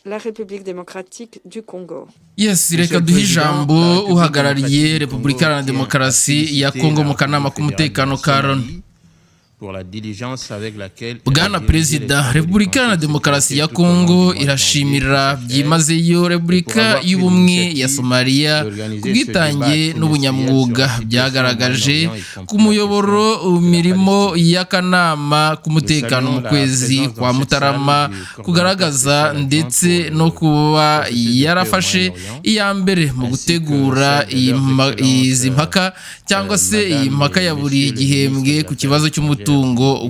La République démocratique du Congo. Yes, reka duhe ijambo uhagarariye Repubulika Iharanira Demokarasi ya Kongo mu kanama k'umutekano ka Loni. Bwana Perezida, Repubulika Iharanira Demokarasi ya Kongo irashimira byimazeyo Repubulika y'Ubumwe ya Somalia ku bwitange n'ubunyamwuga byagaragaje ku muyoboro mirimo y'akanama k'umutekano mu kwezi kwa Mutarama kugaragaza ndetse no kuba yarafashe iya mbere mu gutegura izi mpaka cyangwa se iyi mpaka ya buri gihembwe ku kibazo cy'umutungo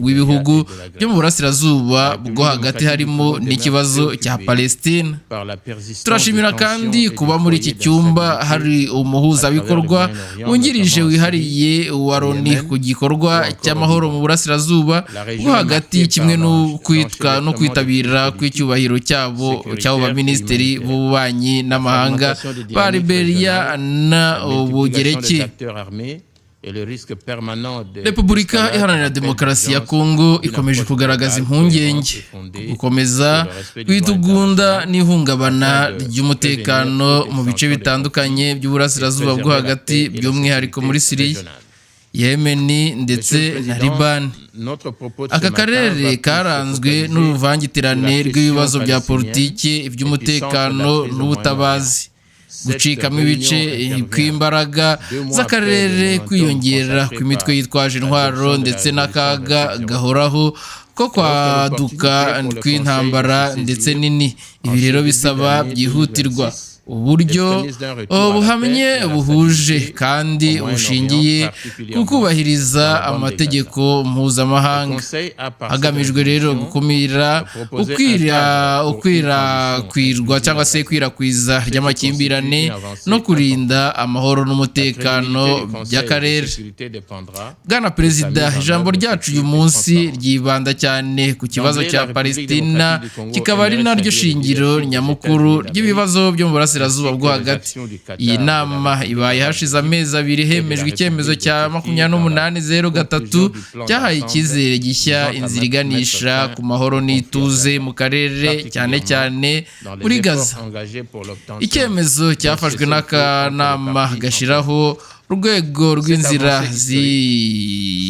w'ibihugu byo mu burasirazuba bwo hagati harimo n'ikibazo cya Palestine. Turashimira kandi kuba muri iki cyumba hari umuhuzabikorwa wungirije wihariye wa Loni ku gikorwa cy'amahoro mu burasirazuba bwo hagati kimwe no kwitabira kw'icyubahiro cyabo baminisitiri b'ububanyi n'amahanga ba Liberia na Ubugereki. Repubulika Iharanira Demokarasi ya Kongo ikomeje kugaragaza impungenge gukomeza kwitugunda n'ihungabana ry'umutekano mu bice bitandukanye by'uburasirazuba bwo hagati by'umwihariko muri Syria, Yemen ndetse na Liban. Aka karere karanzwe n'uruvangitirane rw'ibibazo bya politiki, iby'umutekano n'ubutabazi, gucikamo ibice kw'imbaraga z'akarere, kwiyongera kw'imitwe yitwaje intwaro ndetse n'akaga gahoraho ko kwaduka kw'intambara ndetse nini. Ibi rero bisaba byihutirwa uburyo buhamye buhuje kandi bushingiye ku kubahiriza amategeko mpuzamahanga, hagamijwe rero gukumira ukwirakwirwa cyangwa se ikwirakwiza ry'amakimbirane no kurinda amahoro n'umutekano by'akarere. Bwana Perezida, ijambo ryacu uyu munsi ryibanda cyane ku kibazo cya Palestina, kikaba ari naryo shingiro nyamukuru ry'ibibazo byo mu burasirazuba bwo hagati. Iyi nama ibaye hashize amezi abiri hemejwe icyemezo cya 2803 cyahaye icyizere gishya inzira iganisha ku mahoro n'ituze mu karere, cyane cyane muri Gaza. Icyemezo cyafashwe n'akanama gashyiraho urwego rw'inzira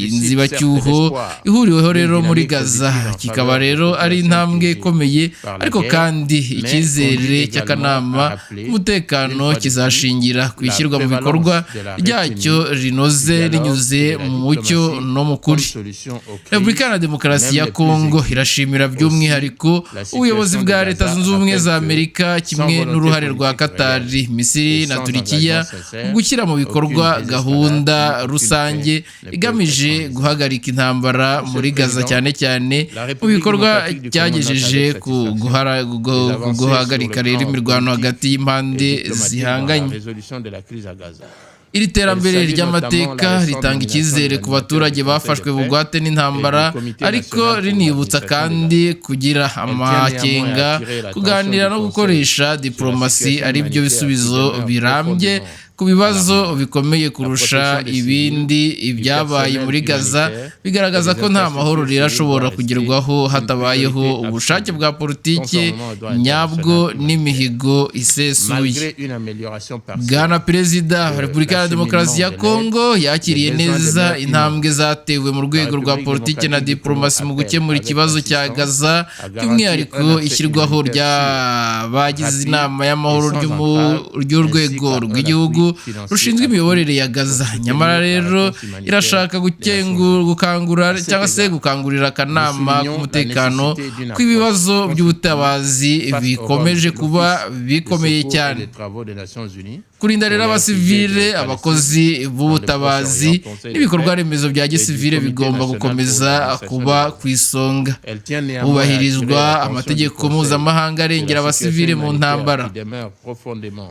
z'inzibacyuho ihuriweho rero muri Gaza, kikaba rero ari intambwe ikomeye, ariko kandi icyizere cy'akanama k'umutekano kizashingira ku ishyirwa mu bikorwa ryacyo rinoze rinyuze mu mucyo no mu kuri. Repubulika Iharanira Demokarasi ya Kongo irashimira by'umwihariko ubuyobozi bwa Leta Zunze Ubumwe za Amerika kimwe n'uruhare rwa Qatar, Misiri na Turikiya mu gushyira mu bikorwa gahunda rusange igamije guhagarika intambara muri Gaza, cyane cyane mu bikorwa cyagejeje ku guhagarika rero imirwano hagati y'impande zihanganye. Iri terambere ry'amateka ritanga icyizere ku baturage bafashwe bugwate n'intambara, ariko rinibutsa kandi kugira amakenga, kuganira no gukoresha diplomasi ari byo bisubizo birambye ku bibazo bikomeye kurusha ibindi. Ibyabaye muri Gaza bigaragaza ko nta mahoro rirashobora kugerwaho hatabayeho ubushake bwa politiki nyabwo n'imihigo isesuye. Bwana Perezida, Repubulika Iharanira Demokarasi ya Kongo yakiriye neza intambwe zatewe mu rwego rwa politiki na diplomasi mu gukemura ikibazo cya Gaza, by'umwihariko ishyirwaho ry'abagize inama y'amahoro ry'urwego rw'igihugu rushinzwe imiyoborere ya Gaza. Nyamara rero irashaka gukangurira cyangwa se gukangurira akanama k'umutekano kw'ibibazo by'ubutabazi bikomeje kuba bikomeye cyane. Kurinda rero abasivile, abakozi b'ubutabazi n'ibikorwa remezo bya gisivile bigomba gukomeza kuba ku isonga. Hubahirizwa amategeko mpuzamahanga arengera abasivile mu ntambara.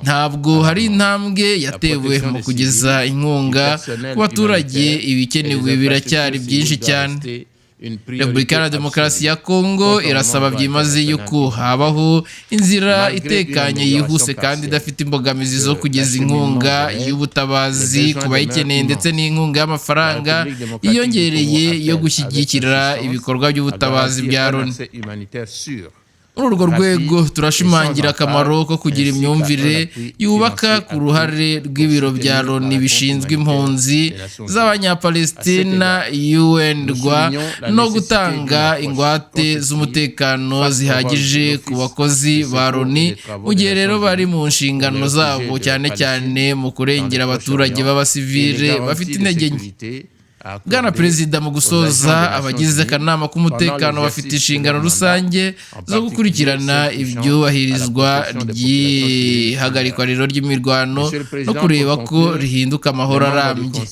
Ntabwo hari intambwe yatewe mu kugeza inkunga ku baturage, ibikenewe biracyari byinshi cyane. Repubulika Iharanira Demokarasi ya Kongo irasaba byimazeyo ko habaho inzira itekanye, yihuse kandi idafite imbogamizi zo kugeza inkunga y'ubutabazi ku bayikeneye, ndetse n'inkunga y'amafaranga yiyongereye yo gushyigikira ibikorwa by'ubutabazi bya Loni. muri urwo rwego turashimangira akamaro ko kugira imyumvire yubaka ku ruhare rw'ibiro bya Loni bishinzwe impunzi z'abanyapalestina UNRWA no gutanga ingwate z'umutekano zihagije ku bakozi ba Loni mu gihe rero bari mu nshingano zabo cyane cyane mu kurengera abaturage b'abasivile bafite intege nke. Bwana Perezida, mu gusoza, abagize akanama k'umutekano bafite inshingano rusange zo gukurikirana ibyubahirizwa ry'ihagarikwa rero ry'imirwano no kureba ko rihinduka amahoro arambye.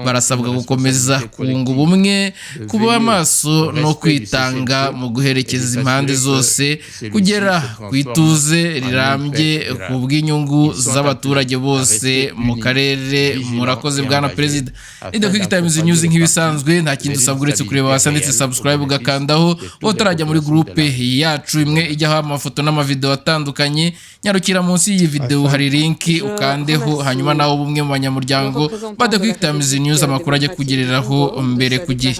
Barasabwa gukomeza kunga ubumwe, kuba amaso no kwitanga mu guherekeza impande zose kugera ku ituze rirambye ku bw'inyungu z'abaturage bose mu karere. Murakoze Bwana Perezida. The Quick Times News nk'ibisanzwe nta kindi usabwa uretse kureba hasi ndetse subscribe ugakandaho, utarajya muri groupe yacu imwe ijyaho amafoto n'amavideo atandukanye. Nyarukira munsi y'iyi video hari link ukandeho, hanyuma nawe bumwe mu banyamuryango ba The Quick Times News amakuru ajya kugereraho mbere ku gihe.